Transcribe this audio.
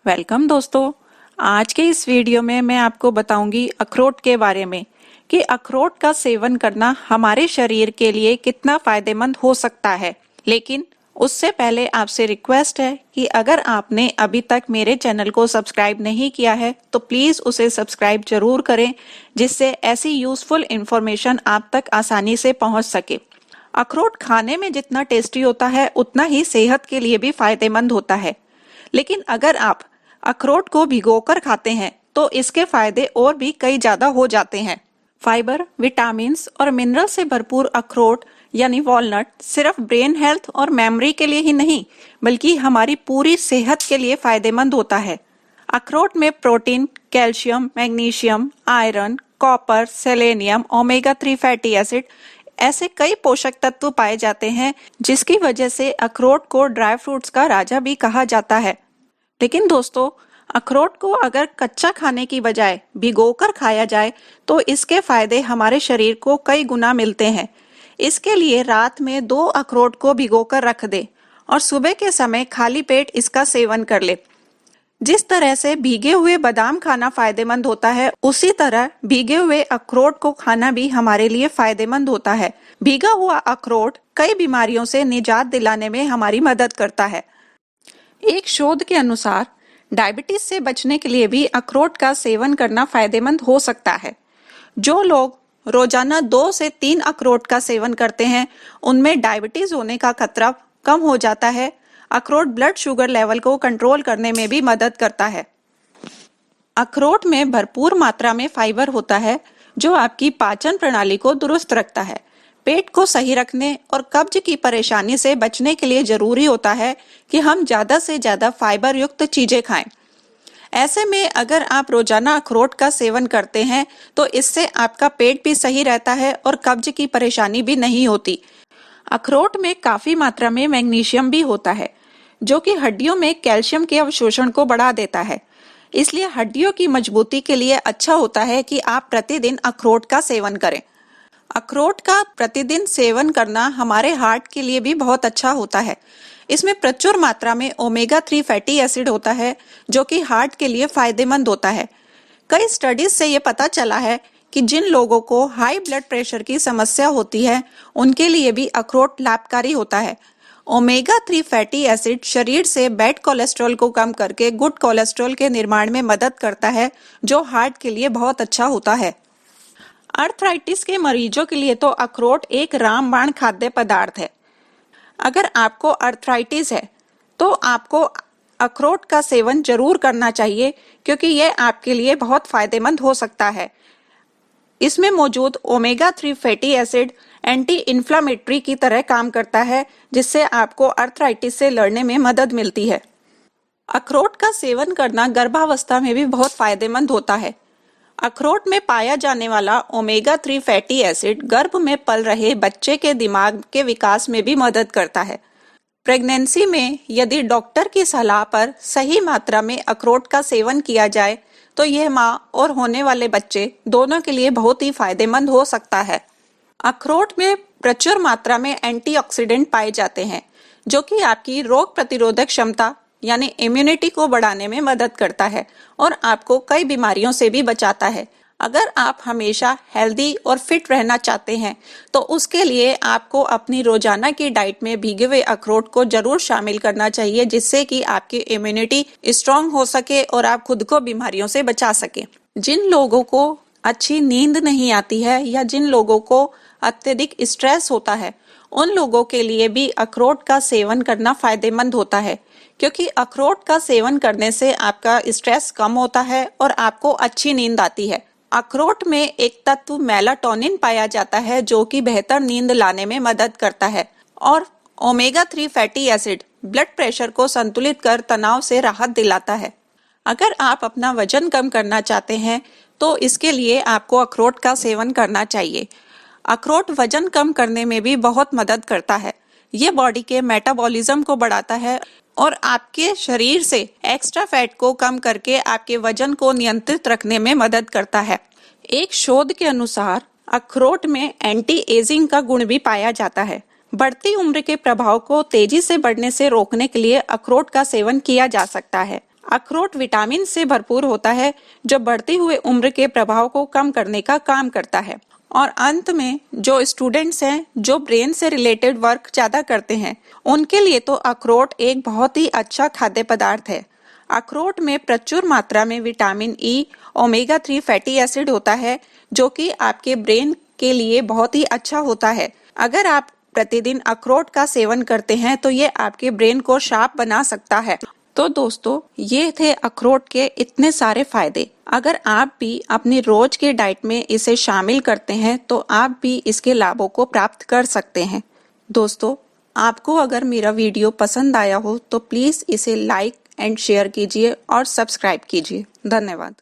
Welcome दोस्तों। आज के इस वीडियो में मैं आपको बताऊंगी अखरोट के बारे में कि अखरोट का सेवन करना हमारे शरीर के लिए कितना फायदेमंद हो सकता है। लेकिन उससे पहले आपसे रिक्वेस्ट है कि अगर आपने अभी तक मेरे चैनल को सब्सक्राइब नहीं किया है तो प्लीज़ उसे सब्सक्राइब जरूर करें, जिससे ऐसी यूजफुल इंफॉर्मेशन आप तक आसानी से पहुंच सके। अखरोट खाने में जितना टेस्टी होता है उतना ही सेहत के लिए भी फायदेमंद होता है। लेकिन अगर आप अखरोट को भिगोकर खाते हैं तो इसके फायदे और भी कई ज्यादा हो जाते हैं। फाइबर, विटामिन्स और मिनरल से भरपूर अखरोट यानी वॉलनट सिर्फ ब्रेन हेल्थ और मेमोरी के लिए ही नहीं बल्कि हमारी पूरी सेहत के लिए फायदेमंद होता है। अखरोट में protein, calcium, magnesium, iron, copper, selenium, omega 3 fatty acid ऐसे कई पोषक तत्व पाए जाते हैं, जिसकी वजह से अखरोट को ड्राई फ्रूट्स का राजा भी कहा जाता है। लेकिन दोस्तों, अखरोट को अगर कच्चा खाने की बजाय भिगोकर खाया जाए तो इसके फायदे हमारे शरीर को कई गुना मिलते हैं। इसके लिए रात में 2 अखरोट को भिगोकर रख दे और सुबह के समय खाली पेट इसका सेवन कर ले। जिस तरह से भीगे हुए बादाम खाना फायदेमंद होता है, उसी तरह भीगे हुए अखरोट को खाना भी हमारे लिए फायदेमंद होता है। भीगा हुआ अखरोट कई बीमारियों से निजात दिलाने में हमारी मदद करता है। एक शोध के अनुसार डायबिटीज से बचने के लिए भी अखरोट का सेवन करना फायदेमंद हो सकता है। जो लोग रोजाना 2 से 3 अखरोट का सेवन करते हैं, उनमें डायबिटीज होने का खतरा कम हो जाता है। अखरोट ब्लड शुगर लेवल को कंट्रोल करने में भी मदद करता है। अखरोट में भरपूर मात्रा में फाइबर होता है, जो आपकी पाचन प्रणाली को दुरुस्त रखता है। पेट को सही रखने और कब्ज की परेशानी से बचने के लिए जरूरी होता है कि हम ज्यादा से ज्यादा फाइबर युक्त चीजें खाएं। ऐसे में अगर आप रोजाना अखरोट का सेवन करते हैं तो इससे आपका पेट भी सही रहता है और कब्ज की परेशानी भी नहीं होती। अखरोट में काफी मात्रा में मैग्नीशियम भी होता है, जो कि हड्डियों में कैल्शियम के अवशोषण को बढ़ा देता है। इसलिए हड्डियों की मजबूती के लिए अच्छा होता है कि आप प्रतिदिन अखरोट का सेवन करें। अखरोट का प्रतिदिन सेवन करना हमारे हार्ट के लिए भी बहुत अच्छा होता है। इसमें प्रचुर मात्रा में ओमेगा 3 फैटी एसिड होता है, जो कि हार्ट के लिए फायदेमंद होता है। कई स्टडीज से ये पता चला है कि जिन लोगों को हाई ब्लड प्रेशर की समस्या होती है, उनके लिए भी अखरोट लाभकारी होता है। ओमेगा 3 फैटी एसिड शरीर से बैड कोलेस्ट्रॉल को कम करके गुड कोलेस्ट्रॉल के निर्माण में मदद करता है, जो हार्ट के लिए बहुत अच्छा होता है। अर्थराइटिस के मरीजों के लिए तो अखरोट एक रामबाण खाद्य पदार्थ है। अगर आपको अर्थराइटिस है तो आपको अखरोट का सेवन जरूर करना चाहिए, क्योंकि यह आपके लिए बहुत फायदेमंद हो सकता है। इसमें मौजूद omega 3 fatty acid anti inflammatory की तरह काम करता है, जिससे आपको अर्थराइटिस से लड़ने में मदद मिलती है। अखरोट का सेवन करना गर्भावस्था में भी बहुत फायदेमंद होता है। अखरोट में पाया जाने वाला ओमेगा 3 फैटी एसिड गर्भ में पल रहे बच्चे के दिमाग के विकास में भी मदद करता है। प्रेगनेंसी में यदि डॉक्टर की सलाह पर सही मात्रा में अखरोट का सेवन किया जाए तो यह माँ और होने वाले बच्चे दोनों के लिए बहुत ही फायदेमंद हो सकता है। अखरोट में प्रचुर मात्रा में एंटीऑक्सीडेंट पाए जाते हैं, जो कि आपकी रोग प्रतिरोधक क्षमता यानी इम्यूनिटी को बढ़ाने में मदद करता है और आपको कई बीमारियों से भी बचाता है। अगर आप हमेशा हेल्दी और फिट रहना चाहते हैं तो उसके लिए आपको अपनी रोजाना की डाइट में भीगे हुए अखरोट को जरूर शामिल करना चाहिए, जिससे कि आपकी इम्यूनिटी स्ट्रांग हो सके और आप खुद को बीमारियों से बचा सके। जिन लोगों को अच्छी नींद नहीं आती है या जिन लोगों को अत्यधिक स्ट्रेस होता है, उन लोगों के लिए भी अखरोट का सेवन करना फायदेमंद होता है, क्योंकि अखरोट का सेवन करने से आपका स्ट्रेस कम होता है और आपको अच्छी नींद आती है। अखरोट में एक तत्व मेलाटोनिन पाया जाता है, जो कि बेहतर नींद लाने में मदद करता है, और omega 3 fatty acid blood pressure को संतुलित कर तनाव से राहत दिलाता है। अगर आप अपना वजन कम करना चाहते हैं तो इसके लिए आपको अखरोट का सेवन करना चाहिए। अखरोट वजन कम करने में भी बहुत मदद करता है। ये बॉडी के मेटाबॉलिज्म को बढ़ाता है और आपके शरीर से एक्स्ट्रा फैट को कम करके आपके वजन को नियंत्रित रखने में मदद करता है। एक शोध के अनुसार अखरोट में एंटी एजिंग का गुण भी पाया जाता है। बढ़ती उम्र के प्रभाव को तेजी से बढ़ने से रोकने के लिए अखरोट का सेवन किया जा सकता है। अखरोट विटामिन से भरपूर होता है जो बढ़ती हुई उम्र के प्रभाव को कम करने का काम करता है। और अंत में जो स्टूडेंट्स हैं जो ब्रेन से रिलेटेड वर्क ज्यादा करते हैं उनके लिए तो अखरोट एक बहुत ही अच्छा खाद्य पदार्थ है। अखरोट में प्रचुर मात्रा में vitamin E, omega 3 fatty acid होता है जो कि आपके ब्रेन के लिए बहुत ही अच्छा होता है। अगर आप प्रतिदिन अखरोट का सेवन करते हैं तो ये आपके ब्रेन को शार्प बना सकता है। तो दोस्तों ये थे अखरोट के इतने सारे फायदे। अगर आप भी अपनी रोज के डाइट में इसे शामिल करते हैं तो आप भी इसके लाभों को प्राप्त कर सकते हैं। दोस्तों आपको अगर मेरा वीडियो पसंद आया हो तो प्लीज इसे लाइक एंड शेयर कीजिए और सब्सक्राइब कीजिए। धन्यवाद।